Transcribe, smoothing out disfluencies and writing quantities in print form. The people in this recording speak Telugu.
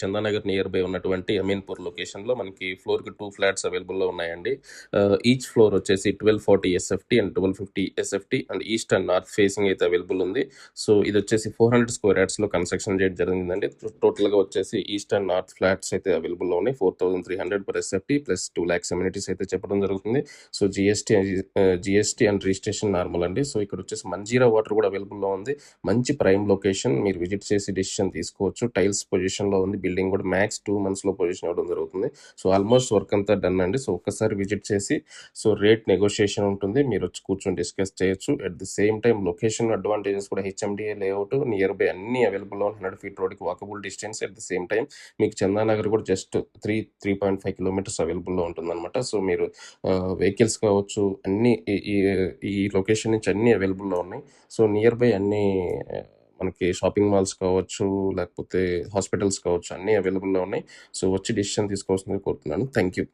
చందానగర్ నియర్ బై ఉన్నటువంటి అమీన్పూర్ లొకేషన్లో మనకి ఫ్లోర్కి 2 ఫ్లాట్స్ అవైలబుల్లో ఉన్నాయండి. ఈచ్ ఫ్లోర్ వచ్చేసి 1240 SFT and 1250 SFT and east and north facing అయితే అవైలబుల్ ఉంది. సో ఇది వచ్చేసి 400 స్క్వేర్ యార్డ్స్లో కన్స్ట్రక్షన్ చేయడం జరిగిందండి. టోటల్గా వచ్చేసి ఈస్ట్ అండ్ నార్త్ ఫ్లాట్స్ అయితే అవైలబుల్లో ఉన్నాయి. 4300 per SFT plus 2 lakhs amenities అయితే చెప్పడం జరుగుతుంది. So GST and registration normal అండి. సో ఇక్కడ వచ్చేసి మంజీరా వాటర్ కూడా అవైలబుల్లో ఉంది. మంచి ప్రైమ్ లొకేషన్, మీరు విజిట్ చేసి డెసిషన్ తీసుకోవచ్చు. టైల్స్ పొజిషన్లో ఉంది. బిల్డింగ్ కూడా మ్యాక్స్ 2 monthsలో పొజిషన్ అవ్వడం జరుగుతుంది. సో ఆల్మోస్ట్ వర్క్ అంతా డన్ అండి. సో ఒక్కసారి విజిట్ చేసి సో రేట్ నెగోషియేషన్ ఉంటుంది, మీరు వచ్చి కూర్చొని డిస్కస్ చేయొచ్చు. At the same time location advantages కూడా హెచ్ఎండిఏ లేఅవుట్ నియర్ బై అన్ని అవైలబుల్లో 100 feet రోడ్కి walkable distance. At the same time మీకు చందానగర్ కూడా జస్ట్ 3.5 kilometers అవైలబుల్లో ఉంటుందన్నమాట. సో మీరు వెహికల్స్ కావచ్చు అన్ని ఈ లొకేషన్ నుంచి అన్ని అవైలబుల్లో ఉన్నాయి. సో నియర్ బై అన్ని మనకి షాపింగ్ మాల్స్ కావచ్చు, లేకపోతే హాస్పిటల్స్ కావచ్చు, అన్నీ అవైలబుల్లో ఉన్నాయి. సో వచ్చి డిసిషన్ తీసుకోవాల్సిందిగా కోరుతున్నాను. Thank you.